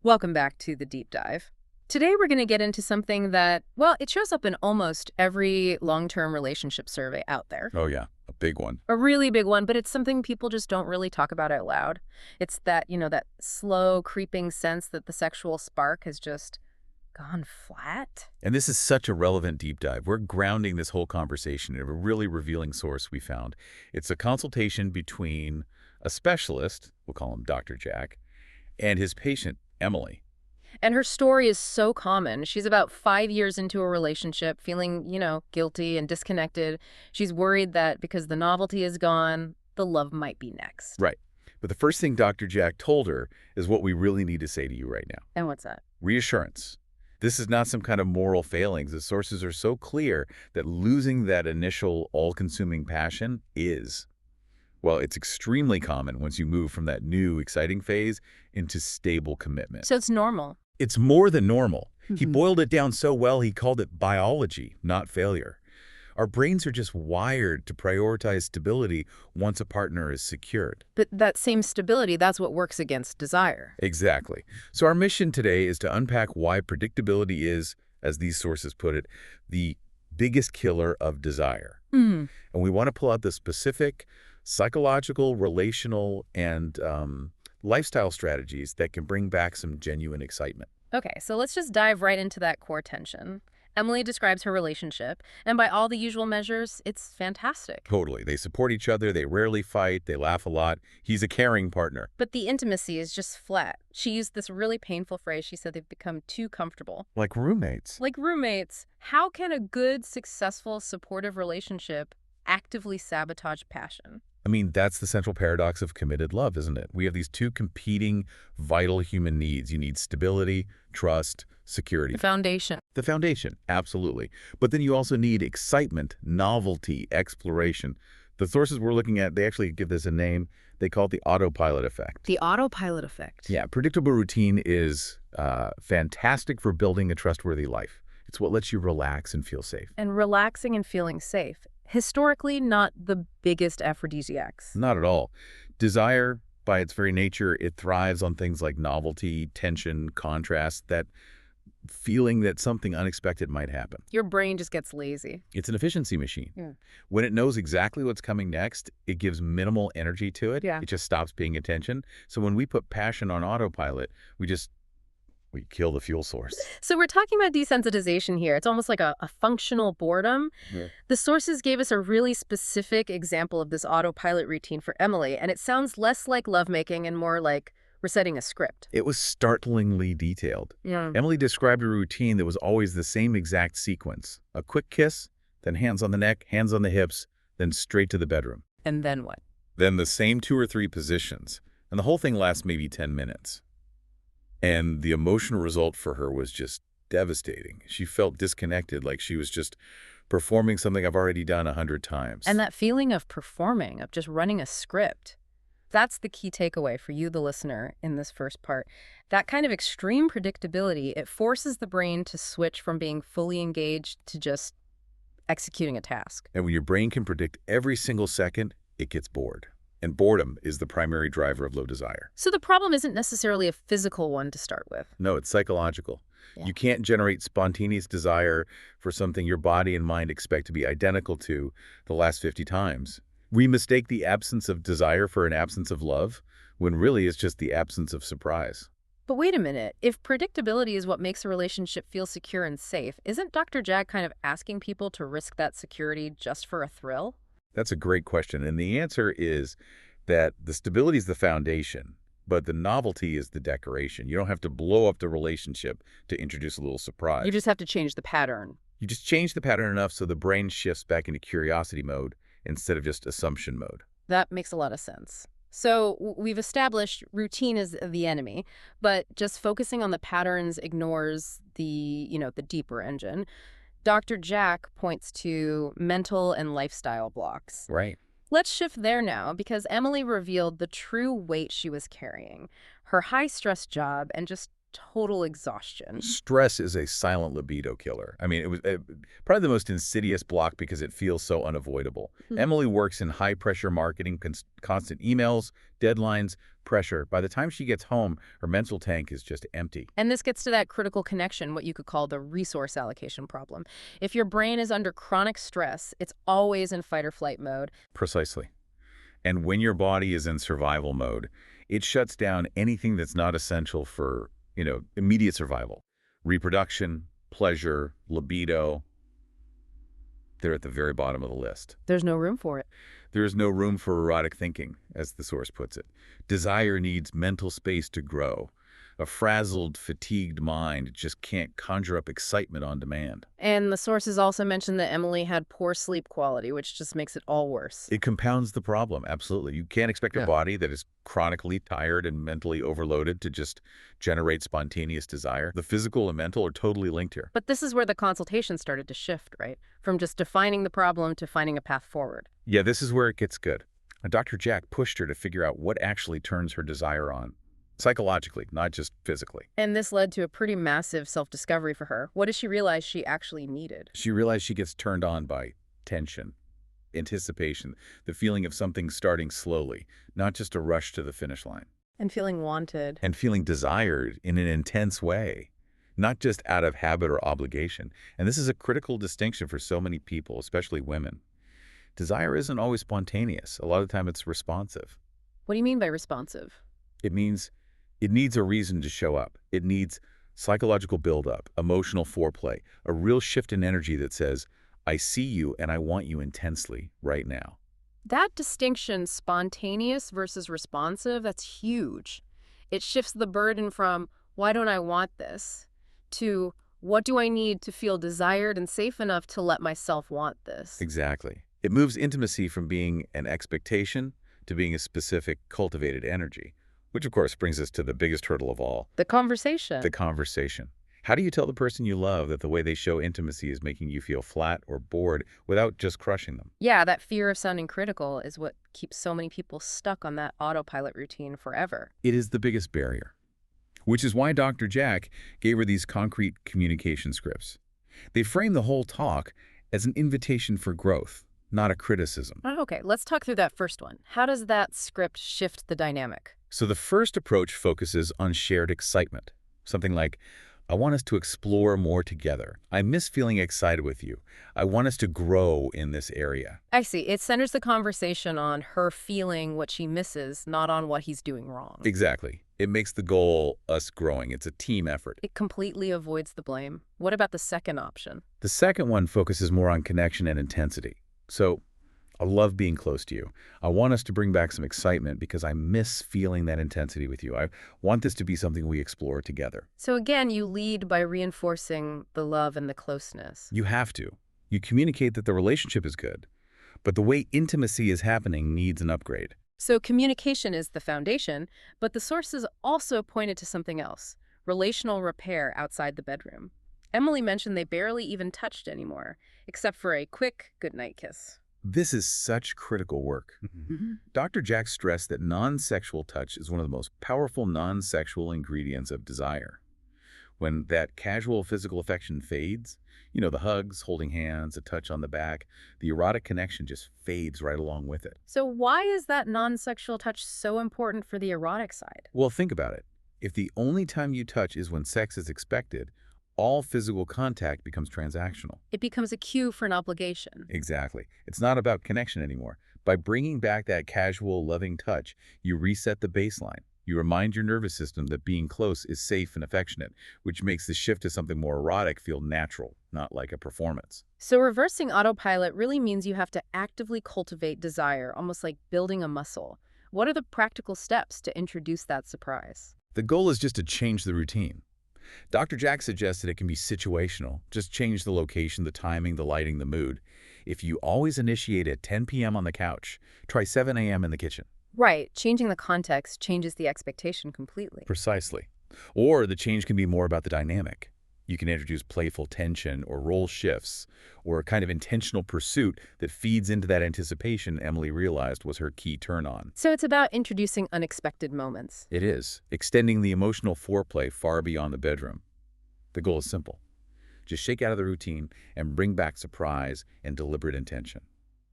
Welcome back to the deep dive. Today we're going to get into something that, well, it shows up in almost every long-term relationship survey out there. Oh, yeah. A big one. A really big one, but it's something people just don't really talk about out loud. It's that, that slow, creeping sense that the sexual spark has just gone flat. And this is such a relevant deep dive. We're grounding this whole conversation in a really revealing source we found. It's a consultation between a specialist, we'll call him Dr. Jack, and his patient, Emily. And her story is so common. She's about 5 years into a relationship, feeling, guilty and disconnected. She's worried that because the novelty is gone, the love might be next. Right. But the first thing Dr. Jack told her is what we really need to say to you right now. And what's that? Reassurance. This is not some kind of moral failings. The sources are so clear that losing that initial all-consuming passion is, well, it's extremely common once you move from that new, exciting phase into stable commitment. So it's normal. It's more than normal. He boiled it down so well, he called it biology, not failure. Our brains are just wired to prioritize stability once a partner is secured. But that same stability, that's what works against desire. Exactly. So our mission today is to unpack why predictability is, as these sources put it, the biggest killer of desire. And we want to pull out the specific psychological, relational, and lifestyle strategies that can bring back some genuine excitement. Okay, so let's just dive right into that core tension. Emily describes her relationship, and by all the usual measures, it's fantastic. Totally. They support each other, they rarely fight, they laugh a lot. He's a caring partner. But the intimacy is just flat. She used this really painful phrase. She said they've become too comfortable. Like roommates. Like roommates. How can a good, successful, supportive relationship actively sabotage passion? I mean, that's the central paradox of committed love, isn't it? We have these two competing, vital human needs. You need stability, trust, security. The foundation. The foundation, absolutely. But then you also need excitement, novelty, exploration. The sources we're looking at, they actually give this a name. They call it the autopilot effect. The autopilot effect. Yeah, predictable routine is fantastic for building a trustworthy life. It's what lets you relax and feel safe. And relaxing and feeling safe. Historically, not the biggest aphrodisiacs. Not at all. Desire, by its very nature, it thrives on things like novelty, tension, contrast, that feeling that something unexpected might happen. Your brain just gets lazy. It's an efficiency machine. Yeah. When it knows exactly what's coming next, it gives minimal energy to it. Yeah. It just stops paying attention. So when we put passion on autopilot, we kill the fuel source. So we're talking about desensitization here. It's almost like a functional boredom. Yeah. The sources gave us a really specific example of this autopilot routine for Emily, and it sounds less like lovemaking and more like reciting a script. It was startlingly detailed. Yeah. Emily described a routine that was always the same exact sequence. A quick kiss, then hands on the neck, hands on the hips, then straight to the bedroom. And then what? Then the same 2 or 3 positions. And the whole thing lasts maybe 10 minutes. And the emotional result for her was just devastating. She felt disconnected, like she was just performing something I've already done 100 times. And that feeling of performing, of just running a script, that's the key takeaway for you, the listener, in this first part. That kind of extreme predictability, it forces the brain to switch from being fully engaged to just executing a task. And when your brain can predict every single second, it gets bored. And boredom is the primary driver of low desire. So the problem isn't necessarily a physical one to start with. No, it's psychological. Yeah. You can't generate spontaneous desire for something your body and mind expect to be identical to the last 50 times. We mistake the absence of desire for an absence of love, when really it's just the absence of surprise. But wait a minute. If predictability is what makes a relationship feel secure and safe, isn't Dr. Jag kind of asking people to risk that security just for a thrill? That's a great question, and the answer is that the stability is the foundation, but the novelty is the decoration. You don't have to blow up the relationship to introduce a little surprise. You just have to change the pattern. You just change the pattern enough so the brain shifts back into curiosity mode instead of just assumption mode. That makes a lot of sense. So we've established routine is the enemy, but just focusing on the patterns ignores the deeper engine. Dr. Jack points to mental and lifestyle blocks. Right. Let's shift there now, because Emily revealed the true weight she was carrying. Her high-stress job and just total exhaustion. Stress is a silent libido killer. I mean, it was probably the most insidious block because it feels so unavoidable. Emily works in high-pressure marketing, constant emails, deadlines, pressure. By the time she gets home, her mental tank is just empty. And this gets to that critical connection, what you could call the resource allocation problem. If your brain is under chronic stress, it's always in fight or flight mode. Precisely. And when your body is in survival mode, it shuts down anything that's not essential for, immediate survival. Reproduction, pleasure, libido, they're at the very bottom of the list. There's no room for it. There is no room for erotic thinking, as the source puts it. Desire needs mental space to grow. A frazzled, fatigued mind just can't conjure up excitement on demand. And the sources also mentioned that Emily had poor sleep quality, which just makes it all worse. It compounds the problem, absolutely. You can't expect a body that is chronically tired and mentally overloaded to just generate spontaneous desire. The physical and mental are totally linked here. But this is where the consultation started to shift, right? From just defining the problem to finding a path forward. Yeah, this is where it gets good. Dr. Jack pushed her to figure out what actually turns her desire on. Psychologically, not just physically. And this led to a pretty massive self-discovery for her. What did she realize she actually needed? She realized she gets turned on by tension, anticipation, the feeling of something starting slowly, not just a rush to the finish line. And feeling wanted. And feeling desired in an intense way, not just out of habit or obligation. And this is a critical distinction for so many people, especially women. Desire isn't always spontaneous. A lot of the time it's responsive. What do you mean by responsive? It means it needs a reason to show up. It needs psychological buildup, emotional foreplay, a real shift in energy that says, I see you and I want you intensely right now. That distinction, spontaneous versus responsive, that's huge. It shifts the burden from, why don't I want this, to, what do I need to feel desired and safe enough to let myself want this? Exactly. It moves intimacy from being an expectation to being a specific, cultivated energy. Which, of course, brings us to the biggest hurdle of all. The conversation. The conversation. How do you tell the person you love that the way they show intimacy is making you feel flat or bored without just crushing them? Yeah, that fear of sounding critical is what keeps so many people stuck on that autopilot routine forever. It is the biggest barrier. Which is why Dr. Jack gave her these concrete communication scripts. They frame the whole talk as an invitation for growth, not a criticism. Oh, okay, let's talk through that first one. How does that script shift the dynamic? So the first approach focuses on shared excitement. Something like, I want us to explore more together. I miss feeling excited with you. I want us to grow in this area. I see. It centers the conversation on her feeling what she misses, not on what he's doing wrong. Exactly. It makes the goal us growing. It's a team effort. It completely avoids the blame. What about the second option? The second one focuses more on connection and intensity. So, I love being close to you. I want us to bring back some excitement because I miss feeling that intensity with you. I want this to be something we explore together. So again, you lead by reinforcing the love and the closeness. You have to. You communicate that the relationship is good, but the way intimacy is happening needs an upgrade. So communication is the foundation, but the sources also pointed to something else, relational repair outside the bedroom. Emily mentioned they barely even touched anymore, except for a quick goodnight kiss. This is such critical work. Dr. Jack stressed that non-sexual touch is one of the most powerful non-sexual ingredients of desire. When that casual physical affection fades, the hugs, holding hands, a touch on the back, the erotic connection just fades right along with it. So why is that non-sexual touch so important for the erotic side? Well, think about it. If the only time you touch is when sex is expected, all physical contact becomes transactional. It becomes a cue for an obligation. Exactly. It's not about connection anymore. By bringing back that casual, loving touch, you reset the baseline. You remind your nervous system that being close is safe and affectionate, which makes the shift to something more erotic feel natural, not like a performance. So reversing autopilot really means you have to actively cultivate desire, almost like building a muscle. What are the practical steps to introduce that surprise? The goal is just to change the routine. Dr. Jack suggested it can be situational. Just change the location, the timing, the lighting, the mood. If you always initiate at 10 p.m. on the couch, try 7 a.m. in the kitchen. Right. Changing the context changes the expectation completely. Precisely. Or the change can be more about the dynamic. You can introduce playful tension or role shifts or a kind of intentional pursuit that feeds into that anticipation Emily realized was her key turn-on. So it's about introducing unexpected moments. It is, extending the emotional foreplay far beyond the bedroom. The goal is simple. Just shake out of the routine and bring back surprise and deliberate intention.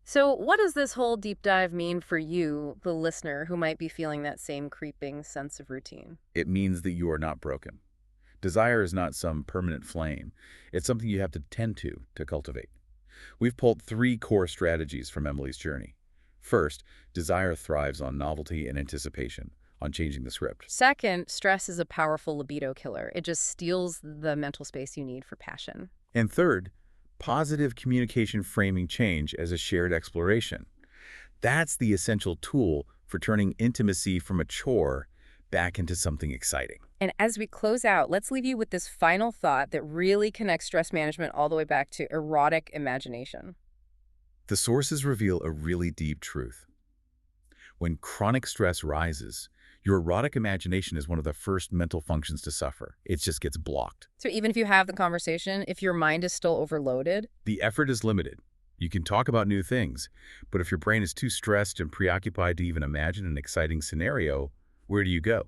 So what does this whole deep dive mean for you, the listener, who might be feeling that same creeping sense of routine? It means that you are not broken. Desire is not some permanent flame. It's something you have to tend to cultivate. We've pulled 3 core strategies from Emily's journey. First, desire thrives on novelty and anticipation, on changing the script. Second, stress is a powerful libido killer. It just steals the mental space you need for passion. And third, positive communication framing change as a shared exploration. That's the essential tool for turning intimacy from a chore back into something exciting. And as we close out, let's leave you with this final thought that really connects stress management all the way back to erotic imagination. The sources reveal a really deep truth. When chronic stress rises, your erotic imagination is one of the first mental functions to suffer. It just gets blocked. So even if you have the conversation, if your mind is still overloaded, The effort is limited. You can talk about new things, but if your brain is too stressed and preoccupied to even imagine an exciting scenario, where do you go?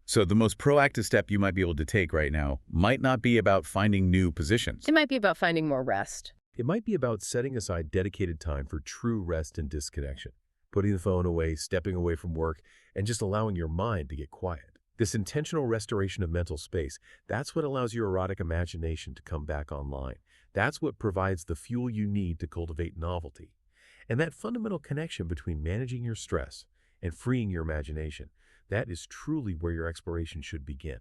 So the most proactive step you might be able to take right now might not be about finding new positions. it might be about finding more rest. It might be about setting aside dedicated time for true rest and disconnection, putting the phone away, stepping away from work, and just allowing your mind to get quiet. This intentional restoration of mental space, that's what allows your erotic imagination to come back online. That's what provides the fuel you need to cultivate novelty. And that fundamental connection between managing your stress and freeing your imagination, that is truly where your exploration should begin.